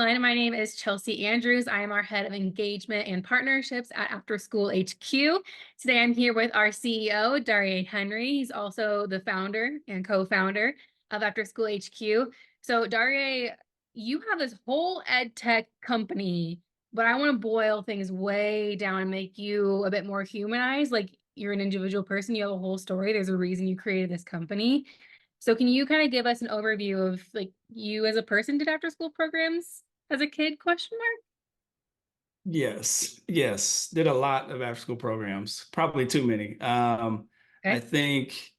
everyone. My name is Chelsea Andrews. I am our head of engagement and partnerships at AfterSchool HQ. Today, I'm here with our CEO, Darye Henry. He's also the founder and co-founder of AfterSchool HQ. So, Darye, you have this whole ed tech company, but I want to boil things way down and make you a bit more humanized. Like you're an individual person, you have a whole story. There's a reason you created this company. So can you kind of give us an overview of like you as a person did after school programs as a kid, question mark? Yes. Did a lot of after school programs, probably too many. I Okay. think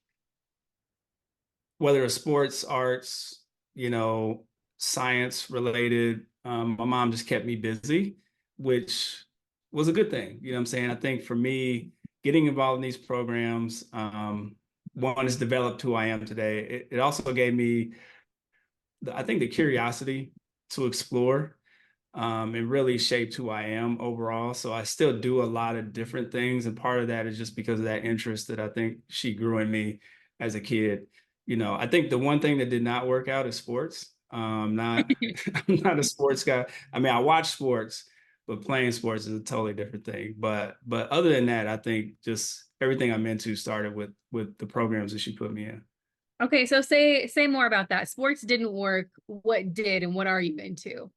whether it's sports, arts, science related, my mom just kept me busy, which was a good thing. You know what I'm saying? I think for me, getting involved in these programs, one has developed who I am today. It also gave me, I think, the curiosity to explore and really shaped who I am overall. So I still do a lot of different things. And part of that is just because of that interest that I think she grew in me as a kid. I think the one thing that did not work out is sports. Not, I'm not a sports guy. I mean, I watch sports, but playing sports is a totally different thing. But other than that, I think just everything I'm into started with the programs that she put me in. Okay, so say more about that. Sports didn't work. What did and what are you into?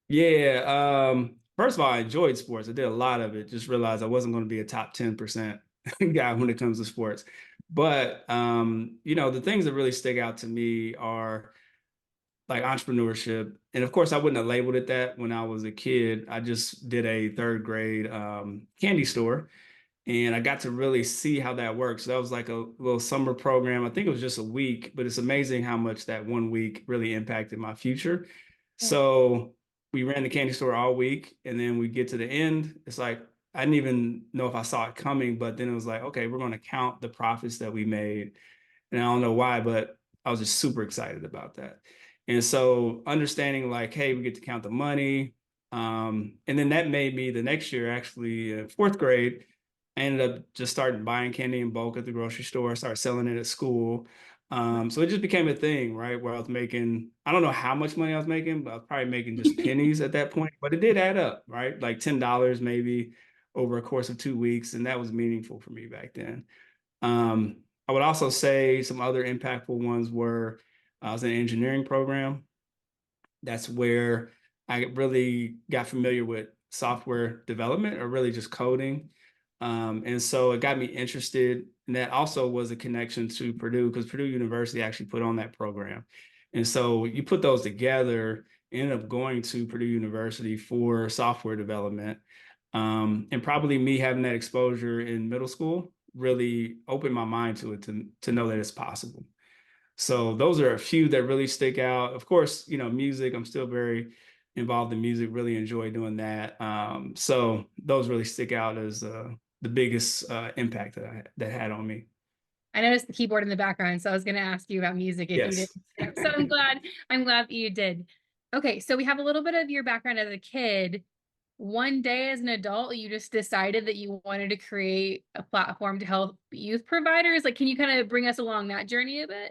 Yeah. First of all, I enjoyed sports. I did a lot of it. Just realized I wasn't going to be a top 10% guy when it comes to sports. But the things that really stick out to me are like entrepreneurship. And of course, I wouldn't have labeled it that when I was a kid. I just did a third grade candy store and I got to really see how that works. So that was like a little summer program. I think it was just a week, but it's amazing how much that one week really impacted my future. So we ran the candy store all week, and then we get to the end. It's like I didn't even know if I saw it coming, but then it was like, okay, we're going to count the profits that we made. And I don't know why, but I was just super excited about that. And so understanding like, hey, we get to count the money. And then that made me the next year, actually, fourth grade, I ended up just starting buying candy in bulk at the grocery store, started selling it at school. So it just became a thing, right? Where I was making, I don't know how much money I was making, but I was probably making just pennies at that point, but it did add up, right? Like $10 maybe over a course of 2 weeks. And that was meaningful for me back then. I would also say some other impactful ones were I was in an engineering program. That's where I really got familiar with software development or really just coding. And so it got me interested. And that also was a connection to Purdue because Purdue University actually put on that program. And so you put those together, ended up going to Purdue University for software development. And probably me having that exposure in middle school really opened my mind to it to know that it's possible. So those are a few that really stick out. Of course, music, I'm still very involved in music, really enjoy doing that. So those really stick out as the biggest impact that had on me. I noticed the keyboard in the background, so I was going to ask you about music if you did. Yes. So I'm glad that you did. Okay, so we have a little bit of your background as a kid. One day as an adult, you just decided that you wanted to create a platform to help youth providers. Like, can you kind of bring us along that journey a bit?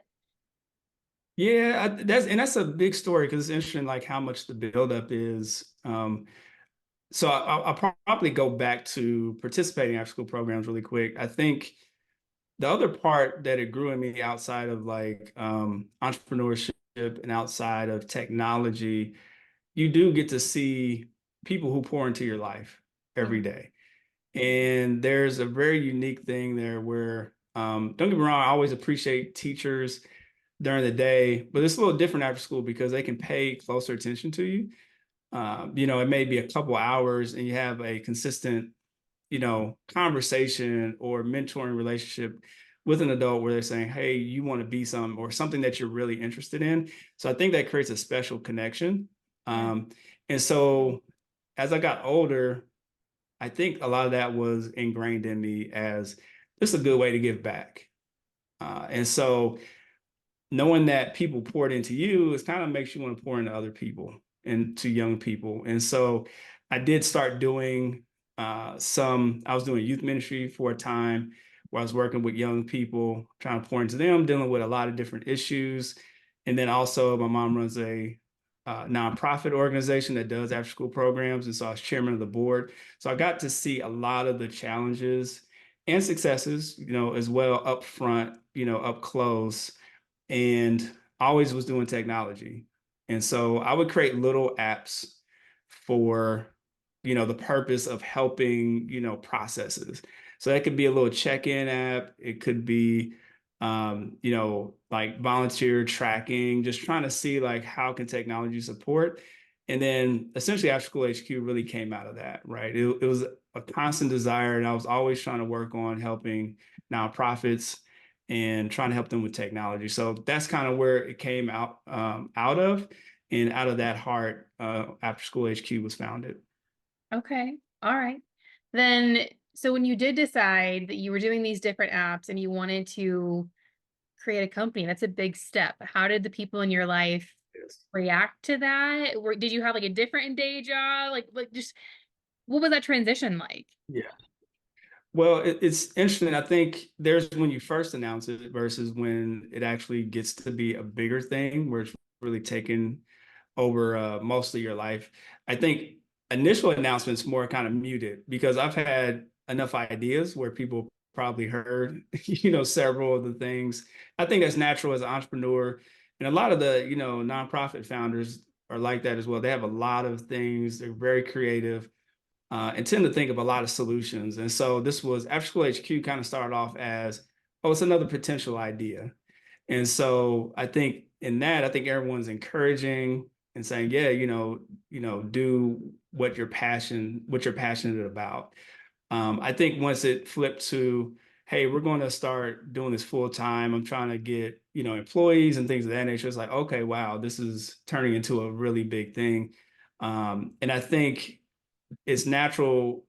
Yeah, that's a big story because it's interesting, like how much the buildup is. So I'll probably go back to participating in after school programs really quick. I think the other part that it grew in me outside of like entrepreneurship and outside of technology, you do get to see people who pour into your life every day. And there's a very unique thing there where, don't get me wrong, I always appreciate teachers during the day, but it's a little different after school because they can pay closer attention to you. It may be a couple hours and you have a consistent, conversation or mentoring relationship with an adult where they're saying, hey, you want to be some or something that you're really interested in. So I think that creates a special connection. Yeah. And so as I got older, I think a lot of that was ingrained in me as this is a good way to give back. And so knowing that people poured into you is kind of makes you want to pour into other people and to young people. And so I did start doing I was doing youth ministry for a time where I was working with young people, trying to pour into them, dealing with a lot of different issues. And then also my mom runs a nonprofit organization that does after school programs. And so I was chairman of the board. So I got to see a lot of the challenges and successes, as well up front, up close, and always was doing technology. And so I would create little apps for, the purpose of helping, processes. So that could be a little check-in app. It could be, like volunteer tracking, just trying to see like how can technology support. And then essentially After School HQ really came out of that, right? It was a constant desire, and I was always trying to work on helping nonprofits and trying to help them with technology. So that's kind of where it came out of, and out of that heart, After School HQ was founded. Okay. All right. Then, so when you did decide that you were doing these different apps and you wanted to create a company, that's a big step. How did the people in your life Yes. react to that? Or did you have like a different day job? Like just what was that transition like? Yeah. Well, it's interesting. I think there's when you first announce it versus when it actually gets to be a bigger thing where it's really taken over most of your life. I think initial announcements more kind of muted because I've had enough ideas where people probably heard, several of the things. I think that's natural as an entrepreneur. And a lot of the, nonprofit founders are like that as well. They have a lot of things. They're very creative, and tend to think of a lot of solutions. And so this was After School HQ kind of started off as, oh, it's another potential idea. And so I think in that, I think everyone's encouraging and saying, yeah, do what you're passionate about. I think once it flipped to, hey, we're going to start doing this full time. I'm trying to get, employees and things of that nature. It's like, okay, wow, this is turning into a really big thing. And I think it's a natural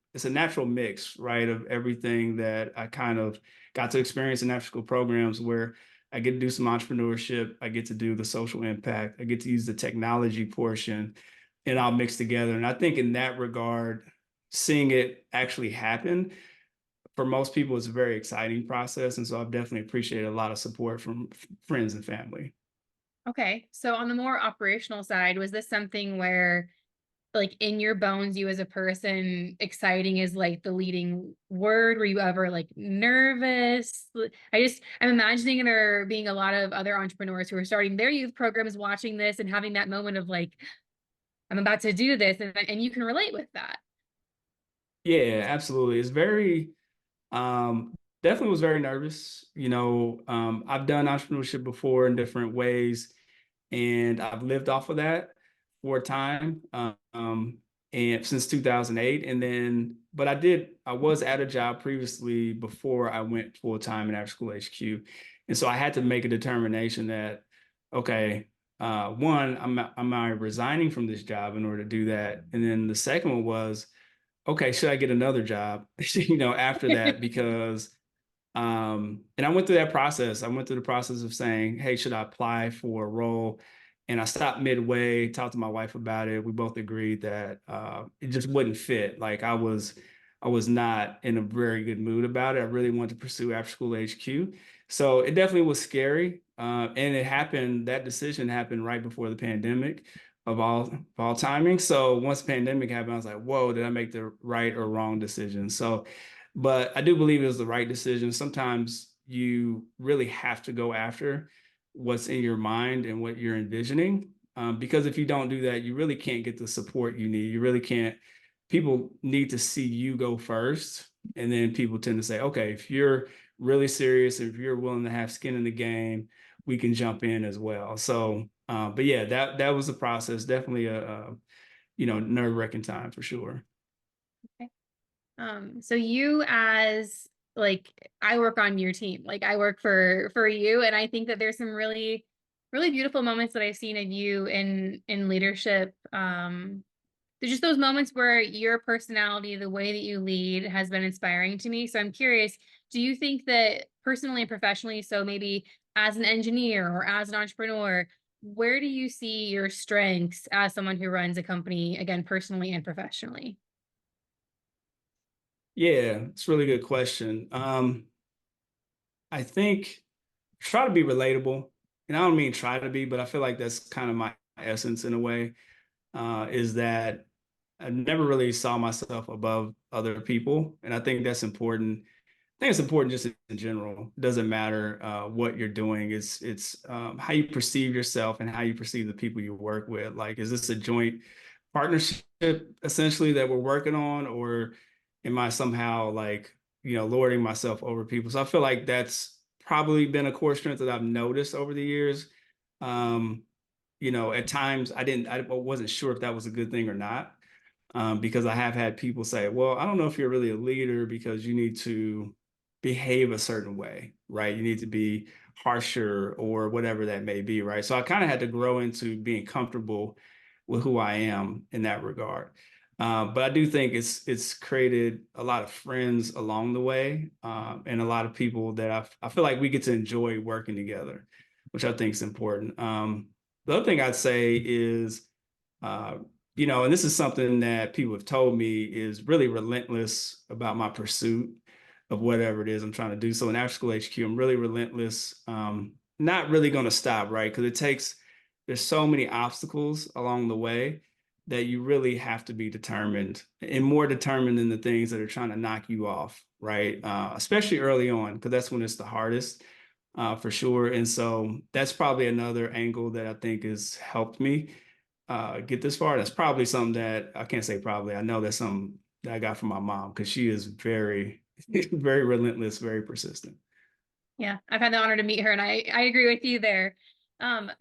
mix, right, of everything that I kind of got to experience in after school programs where I get to do some entrepreneurship, I get to do the social impact, I get to use the technology portion, and I'll mix together. And I think in that regard, seeing it actually happen for most people is a very exciting process. And so I've definitely appreciated a lot of support from friends and family. Okay. So on the more operational side, was this something where like in your bones, you as a person, exciting is like the leading word? Were you ever like nervous? I'm imagining there being a lot of other entrepreneurs who are starting their youth programs watching this and having that moment of like, I'm about to do this. And you can relate with that. Yeah, absolutely. It's very, definitely was very nervous. I've done entrepreneurship before in different ways, and I've lived off of that for a time, and since 2008. And then, but I was at a job previously before I went full time in After School HQ, and so I had to make a determination that, okay, one, am I resigning from this job in order to do that, and then the second one was, okay, should I get another job, after that? Because, and I went through that process. I went through the process of saying, hey, should I apply for a role? And I stopped midway, talked to my wife about it. We both agreed that it just wouldn't fit. Like I was not in a very good mood about it. I really wanted to pursue After School HQ. So it definitely was scary. And it happened, that decision happened right before the pandemic of all timing. So once the pandemic happened, I was like, whoa, did I make the right or wrong decision? So, but I do believe it was the right decision. Sometimes you really have to go after what's in your mind and what you're envisioning. Because if you don't do that, you really can't get the support you need. You really can't. People need to see you go first. And then people tend to say, okay, if you're really serious, if you're willing to have skin in the game, we can jump in as well. So, but yeah, that was a process. Definitely a nerve-wracking time for sure. Okay. So you as like I work on your team, like I work for you, and I think that there's some really beautiful moments that I've seen of you in leadership. There's just those moments where your personality, the way that you lead, has been inspiring to me. So I'm curious, do you think that personally and professionally, so maybe as an engineer or as an entrepreneur, where do you see your strengths as someone who runs a company, again, personally and professionally? Yeah, it's a really good question. I think try to be relatable, and I don't mean try to be, but I feel like that's kind of my essence in a way, is that I never really saw myself above other people. And I think that's important. I think it's important just in general. It doesn't matter what you're doing. It's how you perceive yourself and how you perceive the people you work with. Like, is this a joint partnership essentially that we're working on, or am I somehow like, lording myself over people? So I feel like that's probably been a core strength that I've noticed over the years. Um, at times I wasn't sure if that was a good thing or not, because I have had people say, well, I don't know if you're really a leader because you need to behave a certain way, right? You need to be harsher or whatever that may be, right? So I kind of had to grow into being comfortable with who I am in that regard. But I do think it's created a lot of friends along the way, and a lot of people that I feel like we get to enjoy working together, which I think is important. The other thing I'd say is, uh, and this is something that people have told me, is really relentless about my pursuit of whatever it is I'm trying to do. So in After School HQ, I'm really relentless. Not really going to stop, right? Because there's so many obstacles along the way that you really have to be determined, and more determined than the things that are trying to knock you off, right? Especially early on, because that's when it's the hardest, for sure. And so that's probably another angle that I think has helped me get this far. That's probably something that I can't say probably. I know that's something that I got from my mom, because she is very, very relentless, very persistent. Yeah, I've had the honor to meet her, and I agree with you there.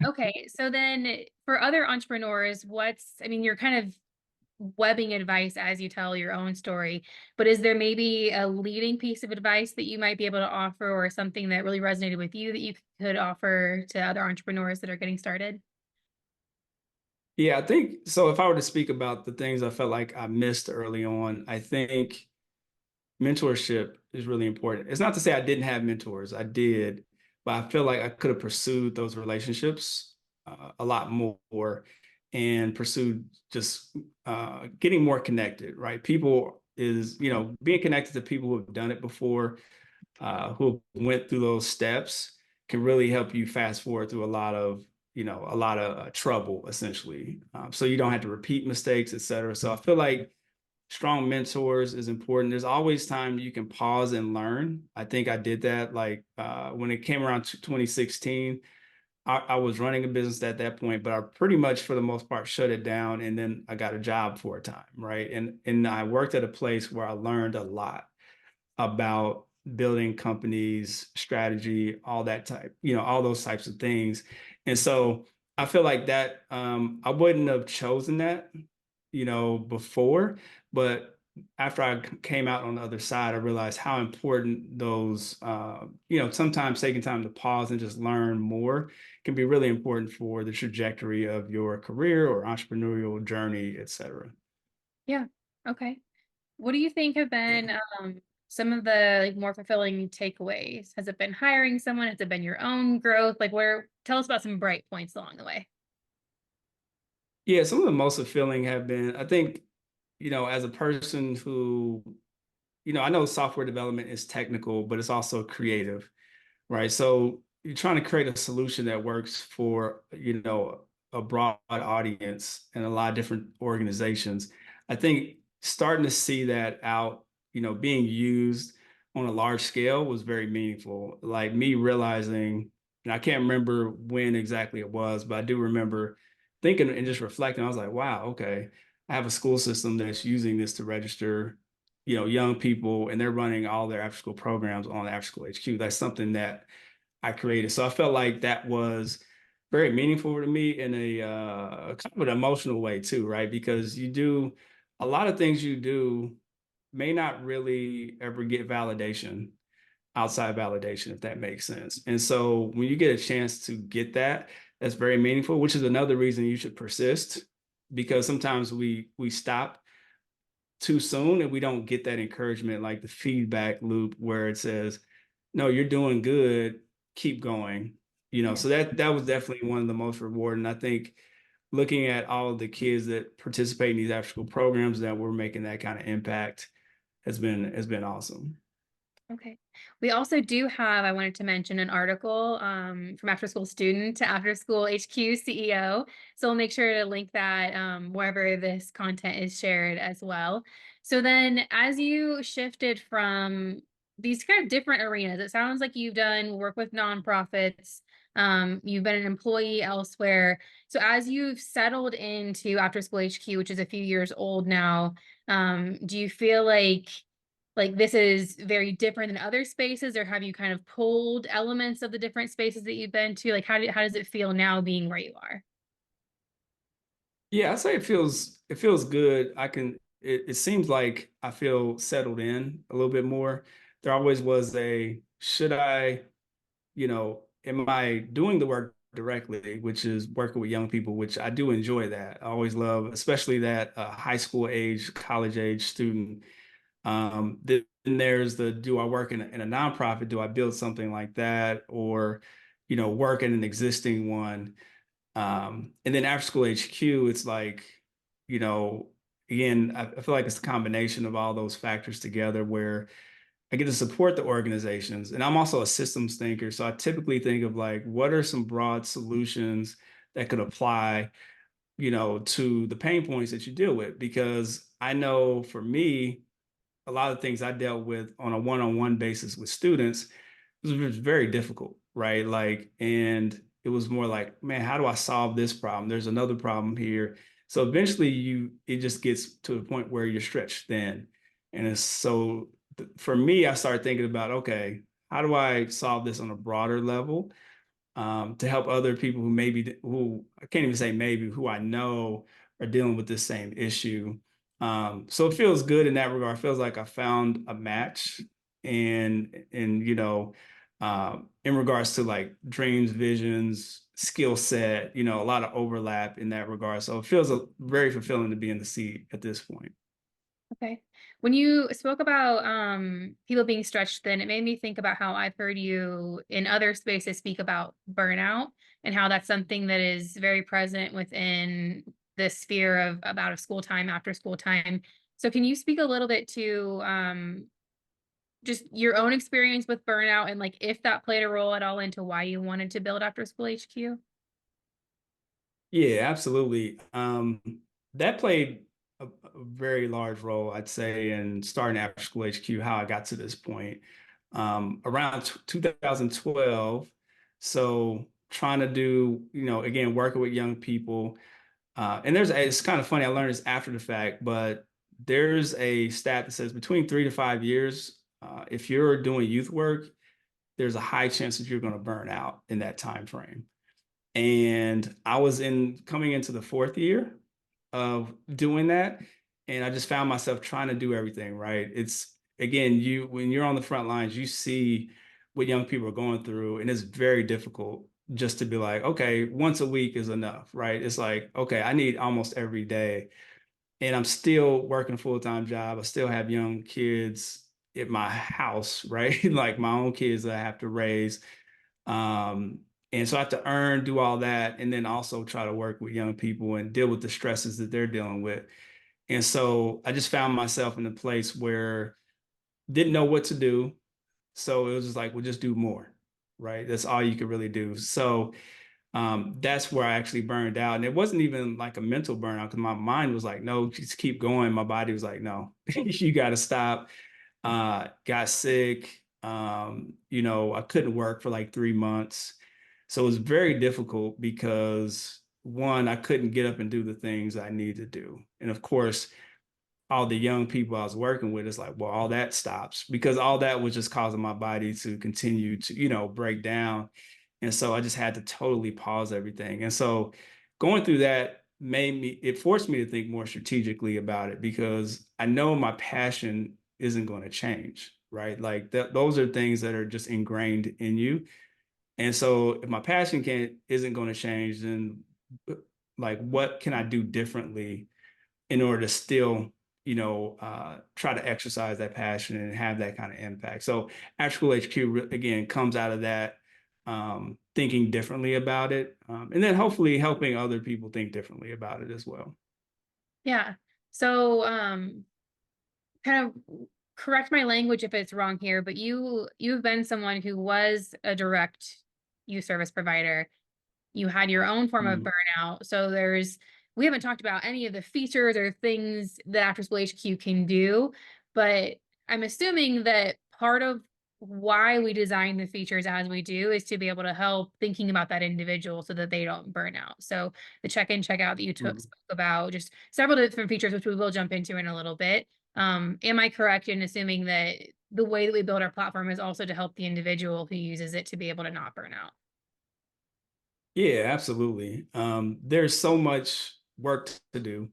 Okay, so then for other entrepreneurs, I mean, you're kind of webbing advice as you tell your own story, but is there maybe a leading piece of advice that you might be able to offer, or something that really resonated with you that you could offer to other entrepreneurs that are getting started? Yeah, I think so. If I were to speak about the things I felt like I missed early on, I think mentorship is really important. It's not to say I didn't have mentors, I did, but I feel like I could have pursued those relationships a lot more, and pursued just getting more connected, right? Being connected to people who have done it before, who went through those steps, can really help you fast forward through a lot of trouble, essentially. So you don't have to repeat mistakes, et cetera. So I feel like strong mentors is important. There's always time you can pause and learn. I think I did that. Like, when it came around to 2016, I was running a business at that point, but I pretty much, for the most part, shut it down. And then I got a job for a time, right? And I worked at a place where I learned a lot about building companies, strategy, all those types of things. And so I feel like that, I wouldn't have chosen that, before, but after I came out on the other side, I realized how important those, sometimes taking time to pause and just learn more can be really important for the trajectory of your career or entrepreneurial journey, et cetera. Yeah. Okay. What do you think have Yeah. been some of the like more fulfilling takeaways? Has it been hiring someone? Has it been your own growth? Like, where, tell us about some bright points along the way. Yeah, some of the most fulfilling have been, I think, as a person who, I know software development is technical, but it's also creative, right? So you're trying to create a solution that works for, a broad audience and a lot of different organizations. I think starting to see that out, being used on a large scale was very meaningful. Like me realizing, and I can't remember when exactly it was, but I do remember thinking and just reflecting. I was like, wow, okay, I have a school system that's using this to register, young people, and they're running all their after school programs on After School HQ. That's something that I created. So I felt like that was very meaningful to me in a kind of an emotional way too, right? Because a lot of things you do may not really ever get validation, outside validation, if that makes sense. And so when you get a chance to get that, that's very meaningful, which is another reason you should persist, because sometimes we stop too soon and we don't get that encouragement, like the feedback loop where it says, no, you're doing good, keep going. Yeah. So that was definitely one of the most rewarding. I think looking at all of the kids that participate in these after school programs that we're making that kind of impact has been awesome. Okay. We also do have, I wanted to mention an article from After School Student to After School HQ CEO. So we'll make sure to link that wherever this content is shared as well. So then as you shifted from these kind of different arenas, it sounds like you've done work with nonprofits, you've been an employee elsewhere. So as you've settled into After School HQ, which is a few years old now, do you feel like this is very different than other spaces, or have you kind of pulled elements of the different spaces that you've been to? Like how does it feel now being where you are? Yeah, I say it feels good. It seems like I feel settled in a little bit more. There always was a should I, am I doing the work directly, which is working with young people, which I do enjoy that. I always love, especially that high school age, college age student. Then there's the do I work in a nonprofit? Do I build something like that, or work in an existing one? And then after school HQ, it's like, you know, again, I feel like it's a combination of all those factors together where I get to support the organizations. And I'm also a systems thinker. So I typically think of like, what are some broad solutions that could apply, to the pain points that you deal with? Because I know for me, a lot of things I dealt with on a one-on-one basis with students was very difficult, right? Like, and it was more like, man, how do I solve this problem? There's another problem here. So eventually it just gets to a point where you're stretched thin. And it's so for me, I started thinking about, okay, how do I solve this on a broader level? To help other people who I can't even say maybe, who I know are dealing with this same issue. So it feels good in that regard. It feels like I found a match, and in regards to like dreams, visions, skill set, a lot of overlap in that regard. So it feels very fulfilling to be in the seat at this point. Okay. When you spoke about people being stretched thin, it made me think about how I've heard you in other spaces speak about burnout and how that's something that is very present within the sphere of about a school time, after school time. So can you speak a little bit to just your own experience with burnout and like if that played a role at all into why you wanted to build After School HQ? Yeah, absolutely. That played a very large role, I'd say, in starting after school HQ, how I got to this point. Around 2012. So trying to do, again, working with young people. And it's kind of funny, I learned this after the fact, but there's a stat that says between 3 to 5 years, if you're doing youth work, there's a high chance that you're going to burn out in that time frame. And I was in coming into the fourth year of doing that. And I just found myself trying to do everything, right? It's again, when you're on the front lines, you see what young people are going through, and it's very difficult just to be like, okay, once a week is enough, right? It's like, okay, I need almost every day. And I'm still working a full-time job. I still have young kids at my house, right? Like my own kids that I have to raise. Um, and so I have to earn, do all that, and then also try to work with young people and deal with the stresses that they're dealing with. And so I just found myself in a place where didn't know what to do. So it was just like, well, just do more, right? That's all you could really do. So that's where I actually burned out. And it wasn't even like a mental burnout because my mind was like, no, just keep going. My body was like, no, you got to stop. Got sick. I couldn't work for like 3 months. So it was very difficult because one, I couldn't get up and do the things I needed to do. And of course, all the young people I was working with, it's like, well, all that stops because all that was just causing my body to continue to, break down. And so I just had to totally pause everything. And so going through that it forced me to think more strategically about it because I know my passion isn't going to change, right? Like those are things that are just ingrained in you. And so if my passion isn't going to change, then like what can I do differently in order to still, try to exercise that passion and have that kind of impact. So After School HQ again comes out of that thinking differently about it, and then hopefully helping other people think differently about it as well. Yeah. So kind of correct my language if it's wrong here, but you've been someone who was a direct youth service provider. You had your own form of Mhm. burnout. So we haven't talked about any of the features or things that After School HQ can do, but I'm assuming that part of why we design the features as we do is to be able to help thinking about that individual so that they don't burn out. So the check-in, check-out that you Mhm. spoke about, just several different features, which we will jump into in a little bit. Am I correct in assuming that the way that we build our platform is also to help the individual who uses it to be able to not burn out? Yeah, absolutely. There's so much work to do.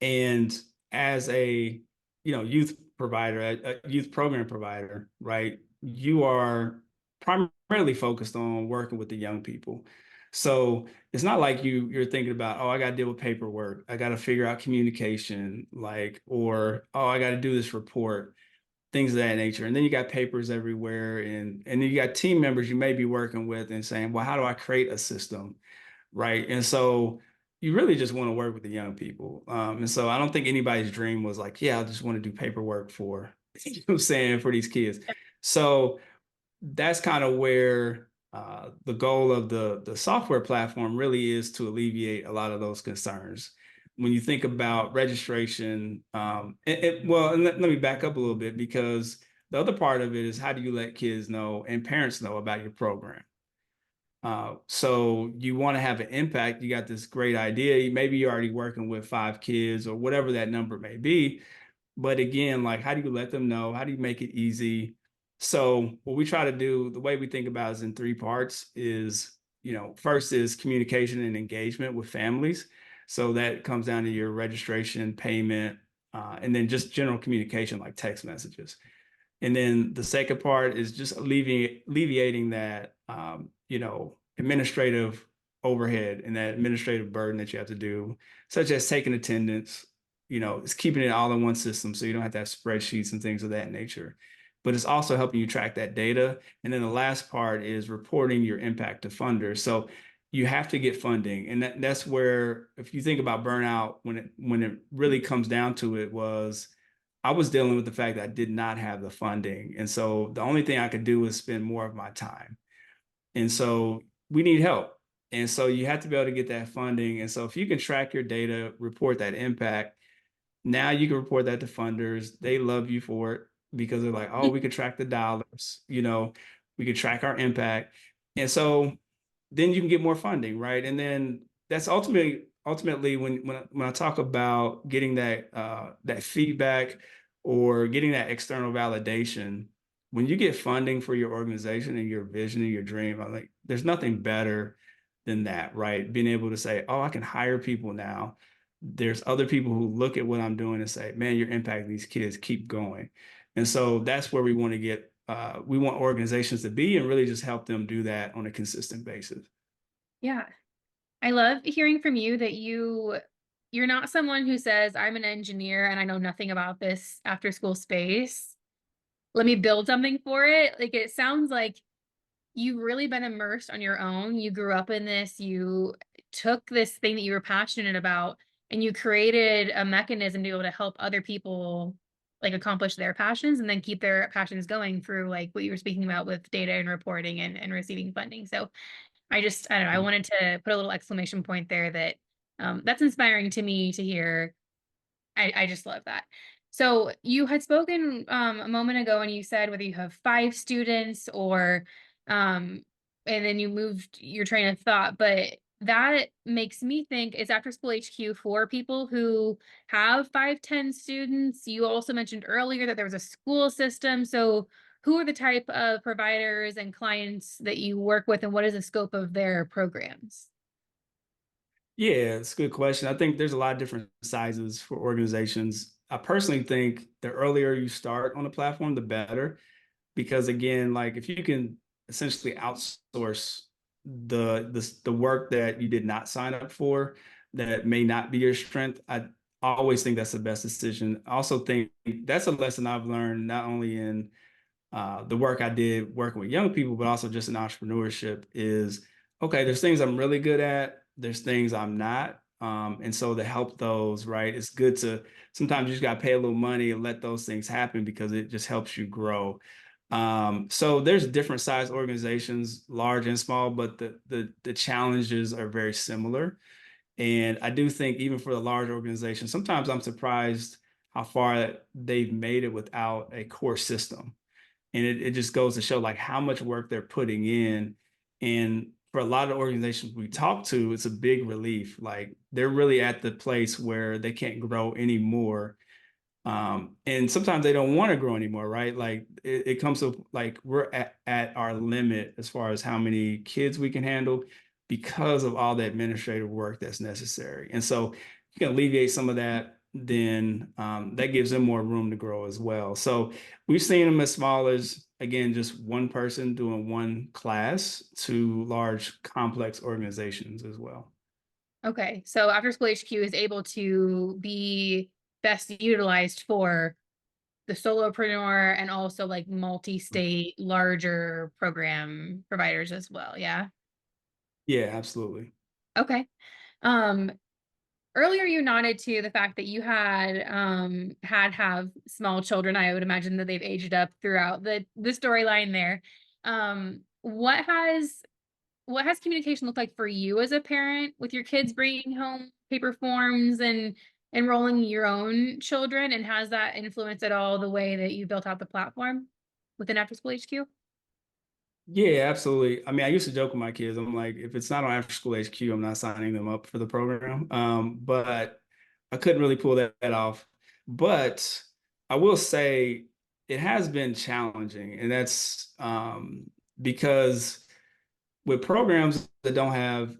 And as a youth provider, a youth program provider, right? You are primarily focused on working with the young people. So it's not like you're thinking about, oh, I got to deal with paperwork, I got to figure out communication, like, or oh, I got to do this report, things of that nature. And then you got papers everywhere, and then you got team members you may be working with and saying, well, how do I create a system? Right. And so you really just want to work with the young people. And so I don't think anybody's dream was like, yeah, I just want to do paperwork for, you know what I'm saying, for these kids. So that's kind of where the goal of the software platform really is to alleviate a lot of those concerns. When you think about registration, well, and let me back up a little bit, because the other part of it is how do you let kids know and parents know about your program? So you want to have an impact. You got this great idea. Maybe you're already working with 5 kids or whatever that number may be. But again, like, how do you let them know? How do you make it easy? So what we try to do, the way we think about it is in 3 parts is, first is communication and engagement with families. So that comes down to your registration, payment, and then just general communication like text messages. And then the second part is just alleviating that, administrative overhead and that administrative burden that you have to do, such as taking attendance. It's keeping it all in one system so you don't have to have spreadsheets and things of that nature. But it's also helping you track that data. And then the last part is reporting your impact to funders. So you have to get funding, and that's where, if you think about burnout, when it really comes down to it, was I was dealing with the fact that I did not have the funding. And so the only thing I could do was spend more of my time. And so we need help. And so you have to be able to get that funding. And so if you can track your data, report that impact, now you can report that to funders. They love you for it because they're like, oh, we could track the dollars, we could track our impact. And so then you can get more funding, right? And then that's ultimately when I talk about getting that feedback or getting that external validation, when you get funding for your organization and your vision and your dream, I'm like, there's nothing better than that, right? Being able to say, oh, I can hire people now. There's other people who look at what I'm doing and say, man, you're impacting these kids, keep going. And so that's where we want to get, we want organizations to be, and really just help them do that on a consistent basis. Yeah. I love hearing from you that you're not someone who says, I'm an engineer and I know nothing about this after school space. Let me build something for it. Like it sounds like you've really been immersed on your own. You grew up in this, you took this thing that you were passionate about and you created a mechanism to be able to help other people like accomplish their passions and then keep their passions going through like what you were speaking about with data and reporting and receiving funding. So I don't know, I wanted to put a little exclamation point there that that's inspiring to me to hear. I just love that. So you had spoken a moment ago and you said whether you have 5 students or um and then you moved your train of thought, but that makes me think it's after school HQ for people who have 5, 10 students. You also mentioned earlier that there was a school system. So who are the type of providers and clients that you work with and what is the scope of their programs? Yeah, it's a good question. I think there's a lot of different sizes for organizations. I personally think the earlier you start on a platform, the better, because again, like, if you can essentially outsource the work that you did not sign up for, that may not be your strength, I always think that's the best decision. I also think that's a lesson I've learned not only in the work I did working with young people, but also just in entrepreneurship is, okay, there's things I'm really good at, there's things I'm not. And so to help those, right, it's good to sometimes you just got to pay a little money and let those things happen because it just helps you grow. So there's different size organizations, large and small, but the challenges are very similar. And I do think even for the large organizations, sometimes I'm surprised how far they've made it without a core system. And it just goes to show like how much work they're putting in. And for a lot of organizations we talk to, it's a big relief. Like they're really at the place where they can't grow anymore, and sometimes they don't want to grow anymore, right? Like it comes to like we're at our limit as far as how many kids we can handle because of all the administrative work that's necessary. And so you can alleviate some of that, then that gives them more room to grow as well. So we've seen them as small as, again, just one person doing one class to large complex organizations as well. Okay, so After School HQ is able to be best utilized for the solopreneur and also like multi-state larger program providers as well. Yeah. Yeah, absolutely. Okay. Um, Earlier you nodded to the fact that you have small children. I would imagine that they've aged up throughout the storyline there. What has communication looked like for you as a parent with your kids bringing home paper forms and enrolling your own children? And has that influenced at all the way that you built out the platform within After School HQ? Yeah, absolutely. I mean, I used to joke with my kids. I'm like, if it's not on After School HQ, I'm not signing them up for the program. But I couldn't really pull that off. But I will say it has been challenging, and that's because with programs that don't have,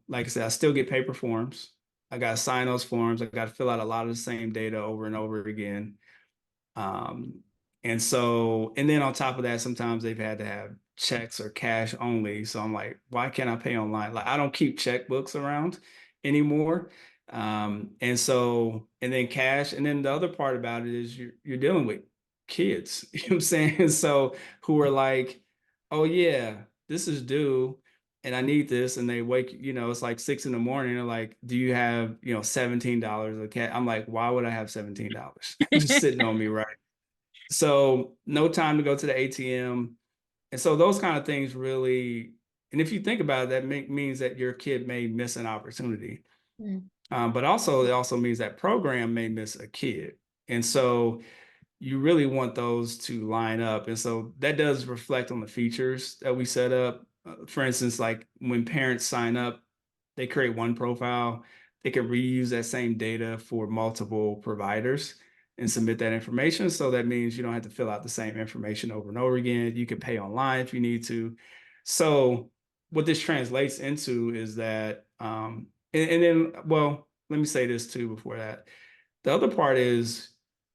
like I said, I still get paper forms. I got to sign those forms. I got to fill out a lot of the same data over and over again. Um, and so, and then on top of that, sometimes they've had to have checks or cash only. So I'm like, why can't I pay online? Like I don't keep checkbooks around anymore. And so, and then cash. And then the other part about it is you're dealing with kids, you know what I'm saying? So who are like, oh yeah, this is due and I need this. And they wake, it's like 6 in the morning. They're like, do you have, $17 of cash? I'm like, why would I have $17 just sitting on me, right? So no time to go to the ATM. And so those kind of things really, and if you think about it, that means that your kid may miss an opportunity. Mm. But also, it also means that program may miss a kid. And so you really want those to line up. And so that does reflect on the features that we set up. For instance, like when parents sign up, they create one profile. They can reuse that same data for multiple providers and submit that information. So that means you don't have to fill out the same information over and over again. You can pay online if you need to. So what this translates into is that, and then, well, let me say this too before that. The other part is,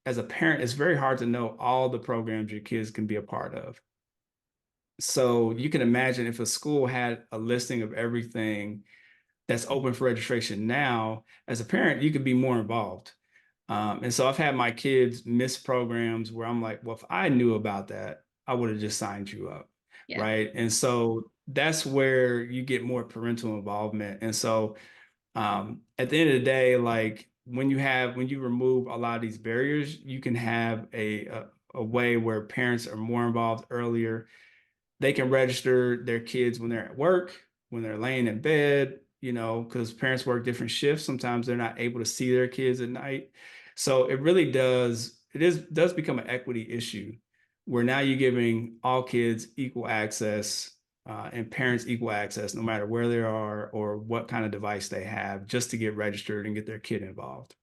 as a parent, it's very hard to know all the programs your kids can be a part of. So you can imagine if a school had a listing of everything that's open for registration now, as a parent, you could be more involved. And so I've had my kids miss programs where I'm like, well, if I knew about that, I would have just signed you up. Yeah. Right. And so that's where you get more parental involvement. And so at the end of the day, like when you remove a lot of these barriers, you can have a way where parents are more involved earlier. They can register their kids when they're at work, when they're laying in bed, because parents work different shifts. Sometimes they're not able to see their kids at night. So it really does become an equity issue where now you're giving all kids equal access, and parents equal access, no matter where they are or what kind of device they have, just to get registered and get their kid involved.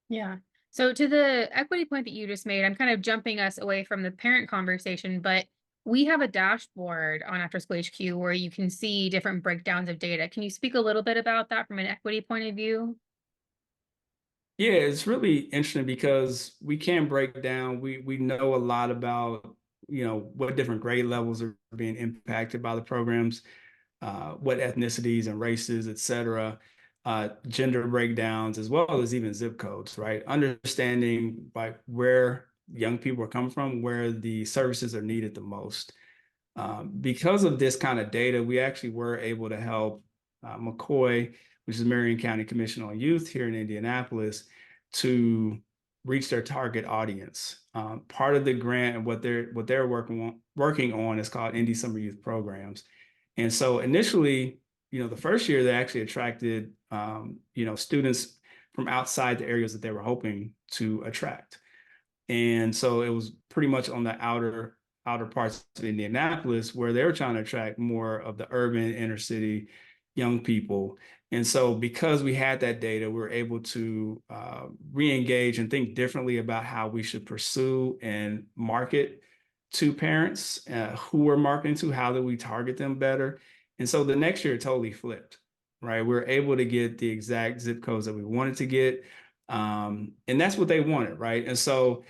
Yeah. So to the equity point that you just made, I'm kind of jumping us away from the parent conversation, but we have a dashboard on After School HQ where you can see different breakdowns of data. Can you speak a little bit about that from an equity point of view? Yeah, it's really interesting because we can break down. We know a lot about what different grade levels are being impacted by the programs, what ethnicities and races, et cetera, gender breakdowns, as well as even zip codes, right? Understanding like where young people are coming from, where the services are needed the most. Because of this kind of data, we actually were able to help McCoy which is Marion County Commission on Youth here in Indianapolis, to reach their target audience. Part of the grant and what they're working on is called Indie Summer Youth Programs. And so initially, the first year they actually attracted students from outside the areas that they were hoping to attract. And so it was pretty much on the outer parts of Indianapolis where they were trying to attract more of the urban inner city young people. And so because we had that data, we were able to re-engage and think differently about how we should pursue and market to parents who we're marketing to, how do we target them better. And so the next year it totally flipped, right? We were able to get the exact zip codes that we wanted to get. And that's what they wanted, right? And so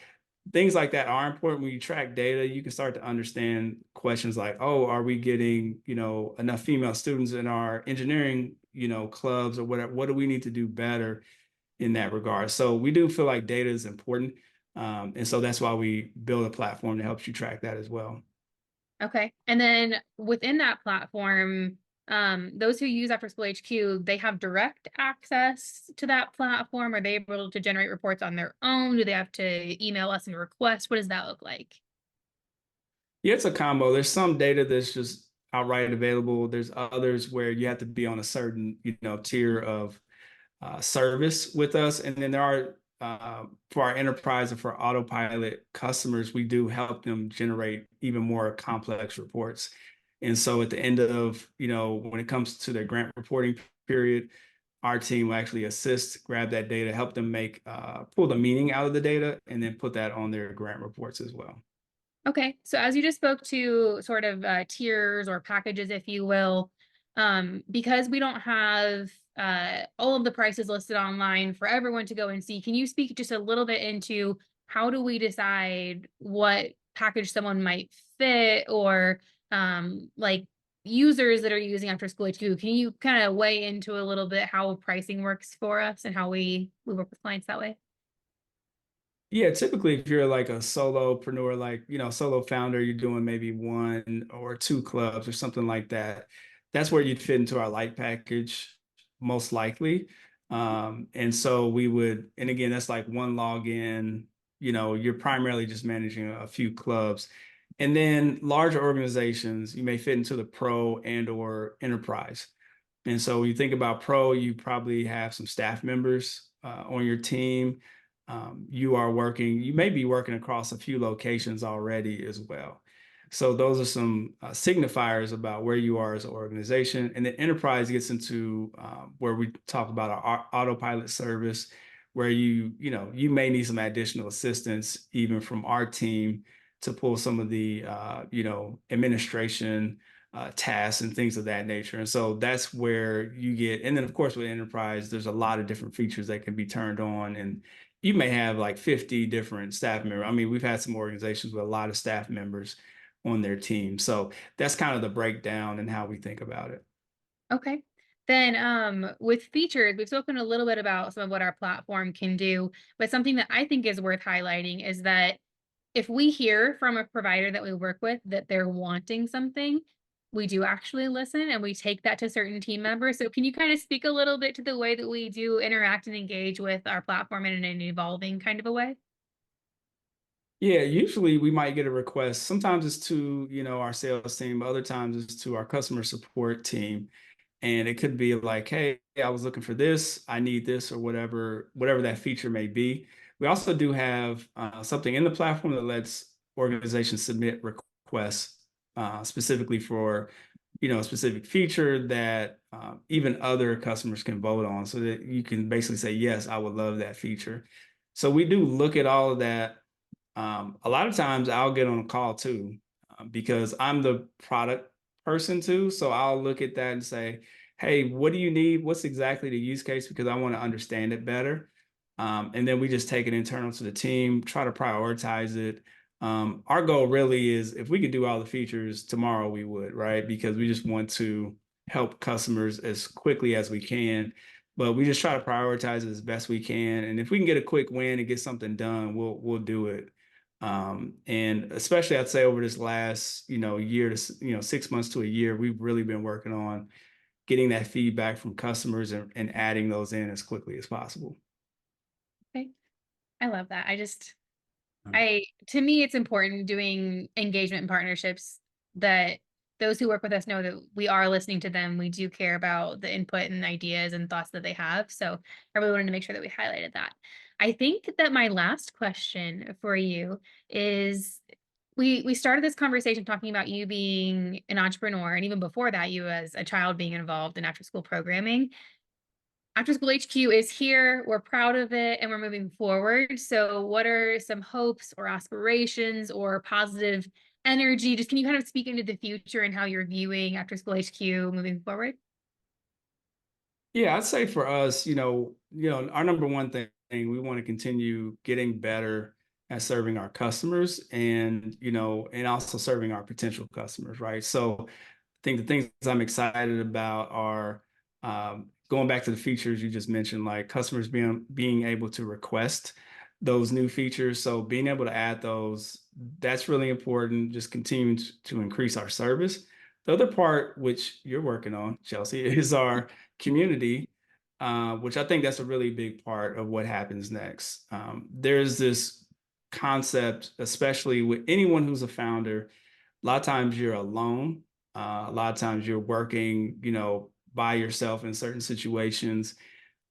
things like that are important. When you track data, you can start to understand questions like, oh, are we getting, enough female students in our engineering, clubs or whatever? What do we need to do better in that regard? So we do feel like data is important. And so that's why we build a platform that helps you track that as well. Okay. And then within that platform, those who use AfterSchool HQ, they have direct access to that platform. Are they able to generate reports on their own? Do they have to email us and request? What does that look like? Yeah, it's a combo. There's some data that's just outright available. There's others where you have to be on a certain, tier of service with us. And then there are, for our enterprise and for autopilot customers, we do help them generate even more complex reports. And so at the end of, when it comes to their grant reporting period, our team will actually assist, grab that data, help them pull the meaning out of the data, and then put that on their grant reports as well. Okay. So as you just spoke to sort of tiers or packages, if you will, because we don't have all of the prices listed online for everyone to go and see, can you speak just a little bit into how do we decide what package someone might fit, or like users that are using AfterSchool HQ? Can you kind of weigh into a little bit how pricing works for us and how we work with clients that way? Yeah, typically if you're like a solopreneur, like, solo founder, you're doing maybe one or two clubs or something like that. That's where you'd fit into our light package, most likely. And so and again, that's like one login, you're primarily just managing a few clubs. And then larger organizations, you may fit into the pro and or enterprise. And so when you think about pro, you probably have some staff members on your team. You may be working across a few locations already as well. So those are some signifiers about where you are as an organization. And the enterprise gets into where we talk about our autopilot service, where you may need some additional assistance even from our team to pull some of the administration tasks and things of that nature. And so that's where you get, and then of course with enterprise, there's a lot of different features that can be turned on, and you may have like 50 different staff members. I mean, we've had some organizations with a lot of staff members on their team. So that's kind of the breakdown and how we think about it. Okay. Then with features, we've spoken a little bit about some of what our platform can do, but something that I think is worth highlighting is that if we hear from a provider that we work with that they're wanting something, we do actually listen and we take that to certain team members. So can you kind of speak a little bit to the way that we do interact and engage with our platform in an evolving kind of a way? Yeah, usually we might get a request. Sometimes it's to, our sales team, other times it's to our customer support team. And it could be like, hey, I was looking for this, I need this, or whatever that feature may be. We also do have something in the platform that lets organizations submit requests specifically for, a specific feature that even other customers can vote on, so that you can basically say, yes, I would love that feature. So we do look at all of that. A lot of times I'll get on a call too, because I'm the product person too. So I'll look at that and say, hey, what do you need? What's exactly the use case? Because I want to understand it better. And then we just take it internal to the team, try to prioritize it. Our goal really is if we could do all the features tomorrow, we would, right? Because we just want to help customers as quickly as we can. But we just try to prioritize it as best we can. And if we can get a quick win and get something done, we'll do it. And especially I'd say over this last, year to, 6 months to a year, we've really been working on getting that feedback from customers and adding those in as quickly as possible. Okay. I love that. Um, To me, it's important doing engagement and partnerships that those who work with us know that we are listening to them. We do care about the input and ideas and thoughts that they have. So I really wanted to make sure that we highlighted that. I think that my last question for you is we started this conversation talking about you being an entrepreneur, and even before that, you as a child being involved in after school programming. After School HQ is here. We're proud of it and we're moving forward. So, what are some hopes or aspirations or positive energy? Just can you kind of speak into the future and how you're viewing After School HQ moving forward? Yeah, I'd say for us, our number one thing, we want to continue getting better at serving our customers and also serving our potential customers, right? So think the things I'm excited about are going back to the features you just mentioned, like customers being able to request those new features. So being able to add those, that's really important. Just continuing to increase our service. The other part, which you're working on, Chelsea, is our community, which I think that's a really big part of what happens next. There's this concept, especially with anyone who's a founder, a lot of times you're alone. A lot of times you're working, by yourself in certain situations.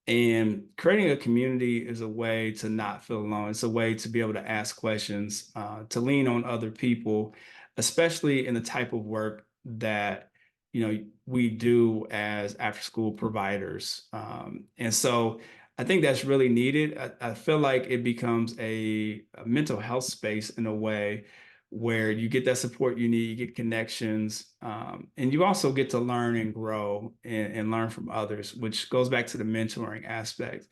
And creating a community is a way to not feel alone. It's a way to be able to ask questions, to lean on other people, especially in the type of work that we do as after school providers. And so I think that's really needed. I feel like it becomes a mental health space in a way where you get that support you need, you get connections, and you also get to learn and grow and learn from others, which goes back to the mentoring aspect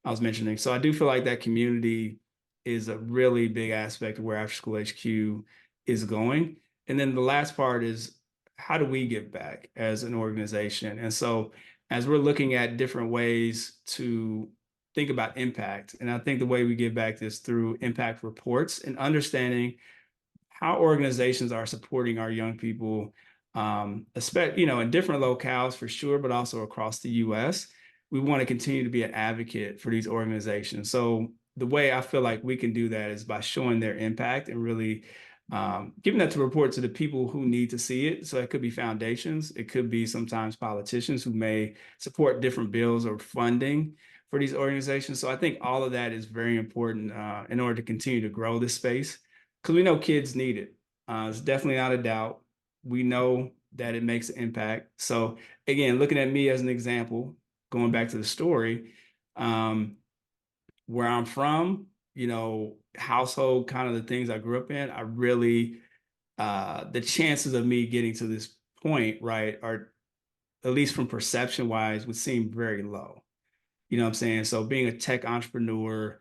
I was mentioning. So I do feel like that community is a really big aspect of where After School HQ is going. And then the last part is, how do we give back as an organization? And so as we're looking at different ways to think about impact, and I think the way we give back is through impact reports and understanding how organizations are supporting our young people, especially in different locales for sure, but also across the U.S. We want to continue to be an advocate for these organizations. So the way I feel like we can do that is by showing their impact and really giving that to report to the people who need to see it. So it could be foundations, it could be sometimes politicians who may support different bills or funding for these organizations. So I think all of that is very important in order to continue to grow this space because we know kids need it. It's definitely not a doubt. We know that it makes an impact. So again, looking at me as an example, going back to the story, where I'm from, household, kind of the things I grew up in, I really, the chances of me getting to this point, right, are at least from perception wise, would seem very low. You know what I'm saying? So being a tech entrepreneur,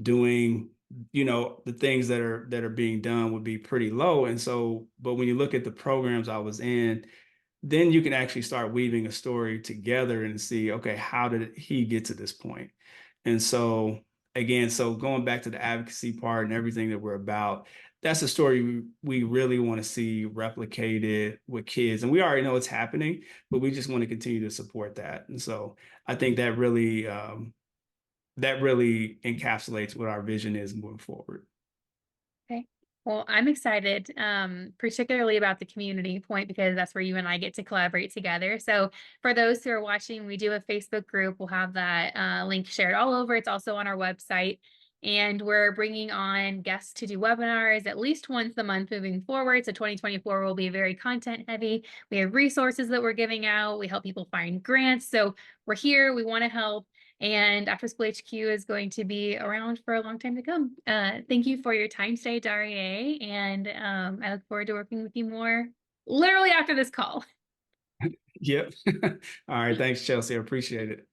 doing the things that are being done would be pretty low. And so, but when you look at the programs I was in, then you can actually start weaving a story together and see, okay, how did he get to this point? And so again, so going back to the advocacy part and everything that we're about, that's a story we really want to see replicated with kids. And we already know it's happening, but we just want to continue to support that. And so I think that really encapsulates what our vision is moving forward. Okay. Well, I'm excited, particularly about the community point because that's where you and I get to collaborate together. So, for those who are watching, we do a Facebook group. We'll have that link shared all over. It's also on our website. And we're bringing on guests to do webinars at least once a month moving forward. So, 2024 will be very content heavy. We have resources that we're giving out. We help people find grants. So, we're here. We want to help. And After School HQ is going to be around for a long time to come. Thank you for your time today, Darye, and I look forward to working with you more literally after this call. Yep. All right. Thanks, Chelsea. I appreciate it.